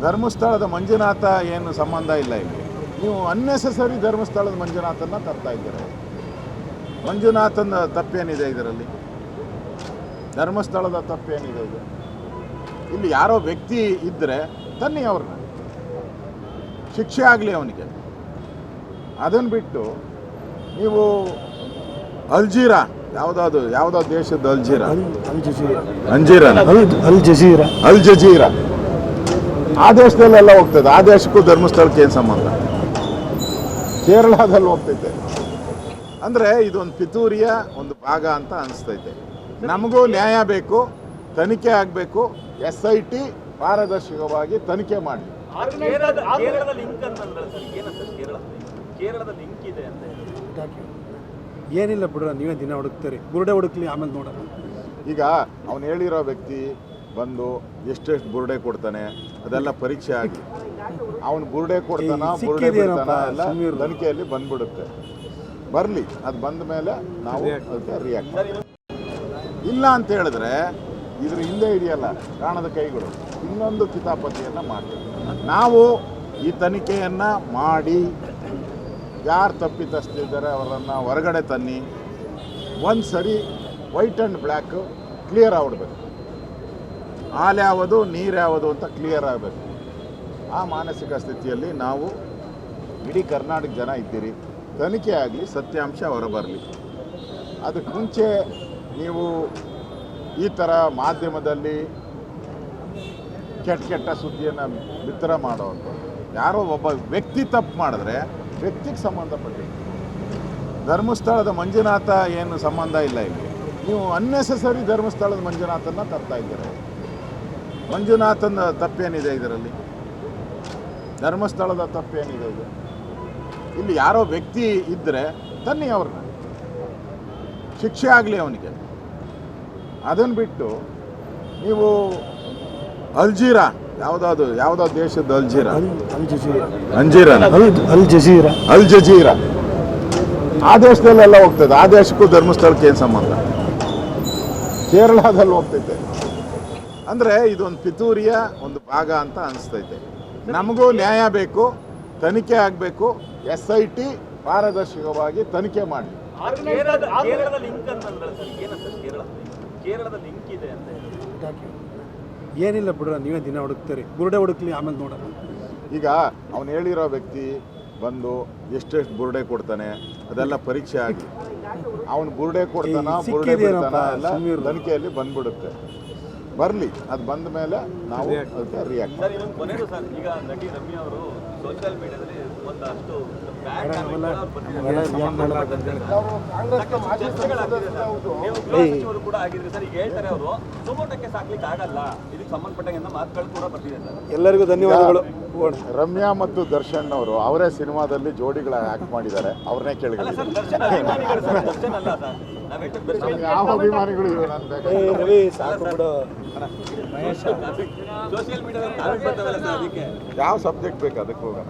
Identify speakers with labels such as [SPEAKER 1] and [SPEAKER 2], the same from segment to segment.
[SPEAKER 1] ಧರ್ಮಸ್ಥಳದ ಮಂಜುನಾಥ ಏನು ಸಂಬಂಧ ಇಲ್ಲ ಇಲ್ಲಿ. ನೀವು ಅನ್ನೆಸೆಸರಿ ಧರ್ಮಸ್ಥಳದ ಮಂಜುನಾಥನ ತರ್ತಾ ಇದ್ದೀರ. ಮಂಜುನಾಥನ ತಪ್ಪೇನಿದೆ ಇದರಲ್ಲಿ? ಧರ್ಮಸ್ಥಳದ ತಪ್ಪೇನಿದೆ ಇದು? ಇಲ್ಲಿ ಯಾರೋ ವ್ಯಕ್ತಿ ಇದ್ದರೆ ತನ್ನಿ ಅವ್ರನ್ನ, ಶಿಕ್ಷೆ ಆಗಲಿ ಅವನಿಗೆ. ಅದನ್ನು ಬಿಟ್ಟು ನೀವು ಅಲ್ಜೀರಾ ಯಾವುದೋ ದೇಶದ ಅಲ್ ಜಜೀರಾ ಆ ದೇಶದಲ್ಲೆಲ್ಲ ಹೋಗ್ತದೆ. ಆ ದೇಶಕ್ಕೂ ಧರ್ಮಸ್ಥಳಕ್ಕೆ ಏನು ಸಂಬಂಧ? ಕೇರಳದಲ್ಲಿ ಹೋಗ್ತೈತೆ. ಅಂದರೆ ಇದೊಂದು ಪಿತೂರಿಯ ಒಂದು ಭಾಗ ಅಂತ ಅನಿಸ್ತೈತೆ. ನಮಗೂ ನ್ಯಾಯ ಬೇಕು, ತನಿಖೆ ಆಗಬೇಕು. SIT ಪಾರದರ್ಶಕವಾಗಿ ತನಿಖೆ ಮಾಡಿ.
[SPEAKER 2] ಏನಿಲ್ಲ ಬಿಡ್ರ, ನೀವೇ ದಿನ ಹುಡುಕ್ತೀರಿ. ಬುರುಡೆ ಹುಡುಕ್ಲಿ, ಆಮೇಲೆ ನೋಡೋಣ.
[SPEAKER 1] ಈಗ ಅವನು ಹೇಳಿರೋ ವ್ಯಕ್ತಿ ಬಂದು ಎಷ್ಟೆಷ್ಟು ಬುರುಡೆ ಕೊಡ್ತಾನೆ ಅದೆಲ್ಲ ಪರೀಕ್ಷೆ ಆಗಿ ಅವನು ಬುರುಡೆ ಕೊಡ್ತಾನ ಎಲ್ಲ ತನಿಖೆಯಲ್ಲಿ ಬಂದ್ಬಿಡುತ್ತೆ. ಬರಲಿ, ಅದು ಬಂದ ಮೇಲೆ ನಾವು ಅದಕ್ಕೆ ರಿಯಾಕ್ಟ್ ಮಾಡಿ. ಇಲ್ಲ ಅಂತ ಹೇಳಿದ್ರೆ ಇದ್ರ ಹಿಂದೆ ಇದೆಯಲ್ಲ ಕಾಣದ ಕೈಗಳು, ಇನ್ನೊಂದು ಕಿತಾಪತಿಯನ್ನು ಮಾಡ್ತೀವಿ. ನಾವು ಈ ತನಿಖೆಯನ್ನು ಮಾಡಿ ಯಾರು ತಪ್ಪಿತಸ್ಥಿದ್ದಾರೆ ಅವರನ್ನು ಹೊರಗಡೆ ತನ್ನಿ. ಒಂದು ಸರಿ ವೈಟ್ ಆ್ಯಂಡ್ ಬ್ಲ್ಯಾಕ್ ಕ್ಲಿಯರ್ ಆಗ್ಬಿಡ್ಬೇಕು. ಹಾಲು ಯಾವುದು ನೀರು ಯಾವುದು ಅಂತ ಕ್ಲಿಯರ್ ಆಗಬೇಕು. ಆ ಮಾನಸಿಕ ಸ್ಥಿತಿಯಲ್ಲಿ ನಾವು ಇಡೀ ಕರ್ನಾಟಕ ಜನ ಇದ್ದೀರಿ. ತನಿಖೆ ಆಗಲಿ, ಸತ್ಯಾಂಶ ಹೊರಬರಲಿ. ಅದಕ್ಕೆ ಮುಂಚೆ ನೀವು ಈ ಥರ ಮಾಧ್ಯಮದಲ್ಲಿ ಕೆಟ್ಟ ಸುದ್ದಿಯನ್ನು ಬಿತ್ತರ ಮಾಡೋದು. ಯಾರೋ ಒಬ್ಬ ವ್ಯಕ್ತಿ ತಪ್ಪು ಮಾಡಿದ್ರೆ ವ್ಯಕ್ತಿಗೆ ಸಂಬಂಧಪಟ್ಟಿದ್ದು. ಧರ್ಮಸ್ಥಳದ ಮಂಜುನಾಥ ಏನು ಸಂಬಂಧ ಇಲ್ಲ ಇಲ್ಲಿ. ನೀವು ಅನ್ನೆಸೆಸರಿ ಧರ್ಮಸ್ಥಳದ ಮಂಜುನಾಥನ ತರ್ತಾ ಇದ್ದೀರ. ಮಂಜುನಾಥನ ತಪ್ಪೇನಿದೆ ಇದರಲ್ಲಿ? ಧರ್ಮಸ್ಥಳದ ತಪ್ಪೇನಿದೆ ಇದು? ಇಲ್ಲಿ ಯಾರೋ ವ್ಯಕ್ತಿ ಇದ್ದರೆ ತನ್ನಿ ಅವ್ರನ್ನ, ಶಿಕ್ಷೆ ಆಗಲಿ ಅವನಿಗೆ. ಅದನ್ನು ಬಿಟ್ಟು ನೀವು ಅಲ್ಜೀರಾ ಯಾವುದೋ ದೇಶದ ಅಲ್ ಜಜೀರಾ ಆ ದೇಶದಲ್ಲೆಲ್ಲ ಹೋಗ್ತದೆ. ಆ ದೇಶಕ್ಕೂ ಧರ್ಮಸ್ಥಳಕ್ಕೆ ಏನು ಸಂಬಂಧ? ಕೇರಳದಲ್ಲಿ ಹೋಗ್ತೈತೆ. ಅಂದರೆ ಇದೊಂದು ಪಿತೂರಿಯ ಒಂದು ಭಾಗ ಅಂತ ಅನಿಸ್ತೈತೆ. ನಮಗೂ ನ್ಯಾಯ ಬೇಕು, ತನಿಖೆ ಆಗಬೇಕು. SIT ಪಾರದರ್ಶಕವಾಗಿ ತನಿಖೆ ಮಾಡಿ.
[SPEAKER 2] ಏನಿಲ್ಲ ಬಿಡ್ರ, ನೀವೇ ದಿನ ಹುಡುಕ್ತೀರಿ. ಬುರುಡೆ ಹುಡುಕ್ಲಿ, ಆಮೇಲೆ ನೋಡೋಣ.
[SPEAKER 1] ಈಗ ಅವನು ಹೇಳಿರೋ ವ್ಯಕ್ತಿ ಬಂದು ಎಷ್ಟೆಷ್ಟು ಬುರುಡೆ ಕೊಡ್ತಾನೆ ಅದೆಲ್ಲ ಪರೀಕ್ಷೆ ಆಗಿ ಅವನು ಬುರುಡೆ ಕೊಡ್ತಾನ ಎಲ್ಲ ತನಿಖೆಯಲ್ಲಿ ಬಂದ್ಬಿಡುತ್ತೆ. ಬರಲಿ, ಅದು ಬಂದ ಮೇಲೆ ನಾವು ಅದಕ್ಕೆ ರಿಯಾಕ್ಟ್ ಮಾಡಿ.
[SPEAKER 3] ಈಗ ನಟಿ ರಮ್ಯಾ ಅವರು ಸೋಷಿಯಲ್ ಮೀಡಿಯಾದಲ್ಲಿ ಒಂದಷ್ಟು ಕೂಡ ಆಗಿದ್ರೆ ಸರ್, ಈಗ ಹೇಳ್ತಾರೆ ಅವರು ಟೊಮೊಟೊಕ್ಕೆ ಸಾಕ್ಲಿಕ್ಕೆ ಆಗಲ್ಲ, ಇದಕ್ಕೆ ಸಂಬಂಧಪಟ್ಟ ಮಾತುಗಳು ಕೂಡ ಬರ್ತಿದೆ ಸರ್.
[SPEAKER 2] ಎಲ್ಲರಿಗೂ ಧನ್ಯವಾದಗಳು.
[SPEAKER 1] ರಮ್ಯಾ ಮತ್ತು ದರ್ಶನ್ ಅವರು ಅವರೇ ಸಿನಿಮಾದಲ್ಲಿ ಜೋಡಿಗಳ ಆಕ್ಟ್ ಮಾಡಿದ್ದಾರೆ. ಅವ್ರನ್ನೇ ಕೇಳಿ ಯಾವ ಅಭಿಮಾನಿಗಳು ಇವೆ? ಯಾವ ಸಬ್ಜೆಕ್ಟ್ ಬೇಕು ಅದಕ್ಕೆ ಹೋಗೋಣ.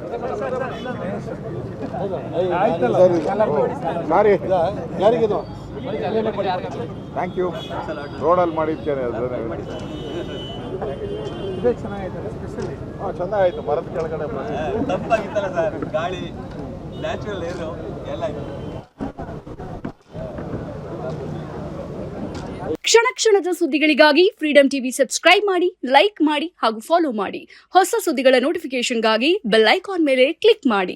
[SPEAKER 1] ಸಾರಿ, ಯಾರಿಗಿದು? Thank you. ರೋಡಲ್ಲಿ ಮಾಡಿದ್ದೇನೆ. ಚೆನ್ನಾಗಾಯ್ತು. ಮರದ ಕೆಳಗಡೆ
[SPEAKER 3] ತಪ್ಪಾಗಿತ್ತಲ್ಲ ಸರ್, ಗಾಳಿ, ನ್ಯಾಚುರಲ್ ಏರು ಎಲ್ಲ
[SPEAKER 4] ಕ್ಷಣ ಕ್ಷಣದ ಸುದ್ದಿಗಳಿಗಾಗಿ ಫ್ರೀಡಂ ಟಿವಿ ಸಬ್ಸ್ಕ್ರೈಬ್ ಮಾಡಿ, ಲೈಕ್ ಮಾಡಿ ಹಾಗೂ ಫಾಲೋ ಮಾಡಿ. ಹೊಸ ಸುದ್ದಿಗಳ ನೋಟಿಫಿಕೇಶನ್ಗಾಗಿ ಬೆಲ್ ಐಕಾನ್ ಮೇಲೆ ಕ್ಲಿಕ್ ಮಾಡಿ.